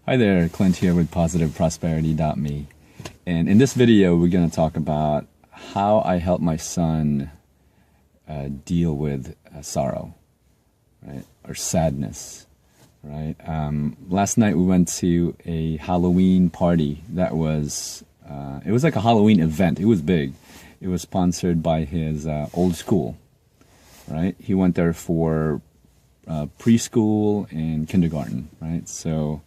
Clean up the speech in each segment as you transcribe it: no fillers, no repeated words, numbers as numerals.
Hi there, Clint here with PositiveProsperity.me. And in this video, we're going to talk about how I help my son deal with sorrow, right? Or sadness, right? Last night we went to a Halloween party that was, it was like a Halloween event. It was big. It was sponsored by his old school, right? He went there for preschool and kindergarten, right? So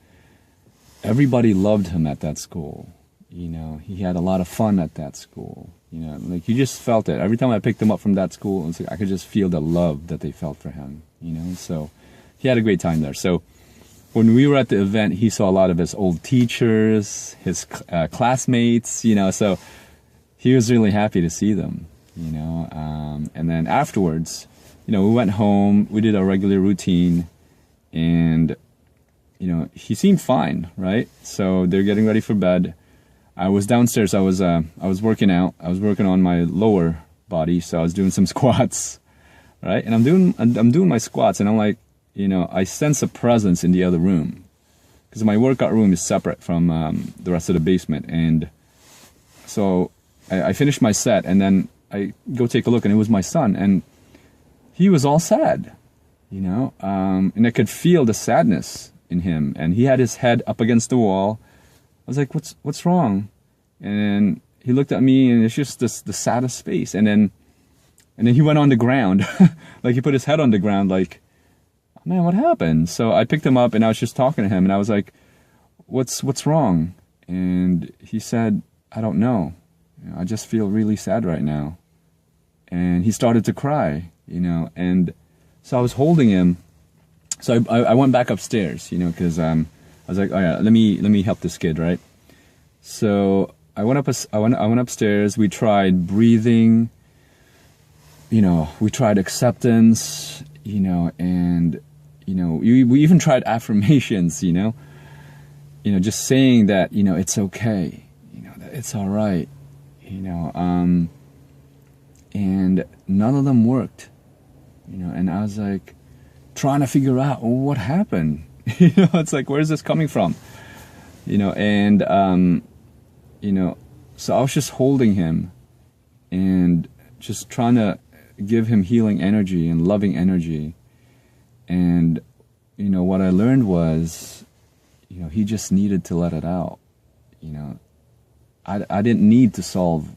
everybody loved him at that school. You know, he had a lot of fun at that school. You know, like you just felt it. Every time I picked him up from that school, it was like I could just feel the love that they felt for him, you know? So he had a great time there. So when we were at the event, he saw a lot of his old teachers, his classmates, you know, so he was really happy to see them, you know? And then afterwards, you know, we went home, we did our regular routine, and you know, he seemed fine, right? So they're getting ready for bed. I was downstairs. I was working out. I was working on my lower body, so I was doing some squats, right? And I'm doing my squats, and I'm like, you know, I sense a presence in the other room because my workout room is separate from the rest of the basement. And so I finished my set, and then I go take a look, and it was my son, and he was all sad, you know, and I could feel the sadness in him, and he had his head up against the wall. I was like, what's wrong? And he looked at me, and it's just the saddest face. And then he went on the ground, like he put his head on the ground, like, oh, man, what happened? So I picked him up, and I was just talking to him, and I was like, what's wrong? And he said, I don't know. You know, I just feel really sad right now. And he started to cry, you know, and so I was holding him. So I went back upstairs, you know, because I was like, oh yeah, let me help this kid, right? So I went upstairs. We tried breathing, you know, we tried acceptance, you know, and you know, we even tried affirmations, you know, just saying that, you know, it's okay, you know, that it's all right, you know, and none of them worked, you know, and I was like, trying to figure out what happened. You know, it's like, where's this coming from? You know, and you know, so I was just holding him and just trying to give him healing energy and loving energy. And you know, what I learned was, you know, he just needed to let it out. You know, I didn't need to solve,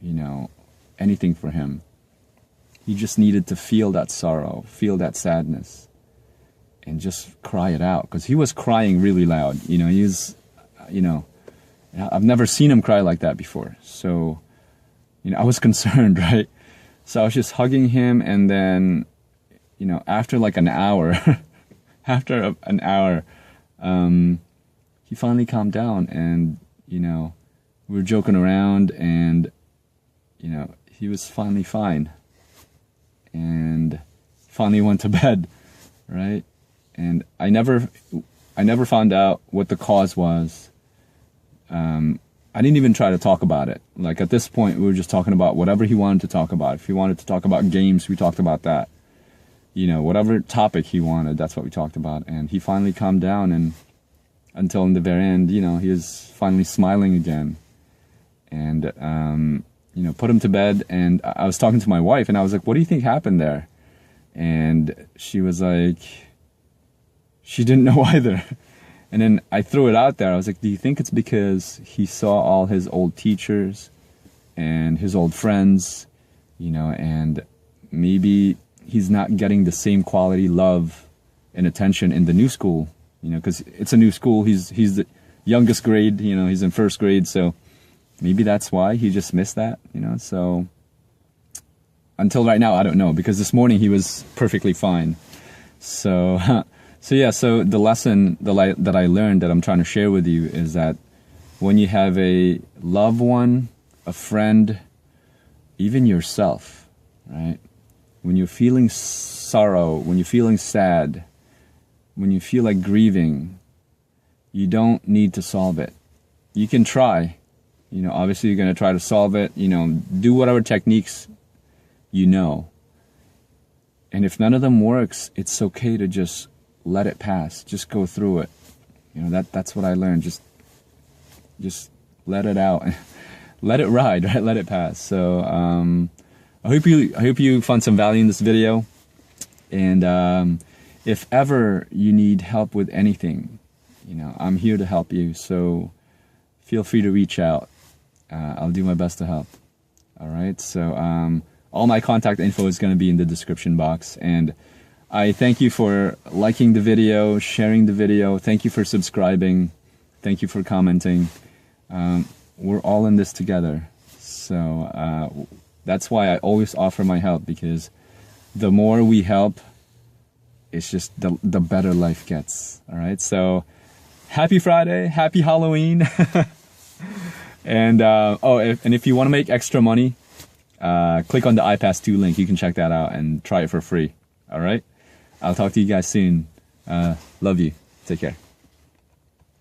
you know, anything for him. He just needed to feel that sorrow, feel that sadness, and just cry it out. Because he was crying really loud. You know, he was, you know, I've never seen him cry like that before. So, you know, I was concerned, right? So I was just hugging him, and then, you know, after like an hour, he finally calmed down, and, you know, we were joking around, and, you know, he was finally fine. And finally went to bed, right? And I never found out what the cause was. I didn't even try to talk about it. Like at this point, we were just talking about whatever he wanted to talk about. If he wanted to talk about games, we talked about that. You know, whatever topic he wanted, that's what we talked about. And he finally calmed down, and until in the very end, you know, he was finally smiling again. And you know, put him to bed, and I was talking to my wife, and I was like, what do you think happened there? And she was like, she didn't know either. And then I threw it out there. I was like, do you think it's because he saw all his old teachers and his old friends, you know, and maybe he's not getting the same quality love and attention in the new school, you know, because it's a new school. He's the youngest grade, you know, he's in first grade, so maybe that's why he just missed that, you know. So until right now, I don't know, because this morning he was perfectly fine. So yeah, so the lesson that I learned that I'm trying to share with you is that when you have a loved one, a friend, even yourself, right? When you're feeling sorrow, when you're feeling sad, when you feel like grieving, you don't need to solve it. You can try. You know, obviously you're going to try to solve it, you know, do whatever techniques you know. And if none of them works, it's okay to just let it pass. Just go through it. You know, that's what I learned. Just let it out, let it ride, right? Let it pass. So I hope you found some value in this video, and if ever you need help with anything, you know, I'm here to help you. So feel free to reach out. I'll do my best to help. All right. So all my contact info is going to be in the description box, and I thank you for liking the video, sharing the video. Thank you for subscribing. Thank you for commenting. We're all in this together. So that's why I always offer my help, because the more we help, it's just the better life gets. All right. So happy Friday, happy Halloween. And and if you want to make extra money, click on the iPass 2 link. You can check that out and try it for free. All right. I'll talk to you guys soon. Love you. Take care.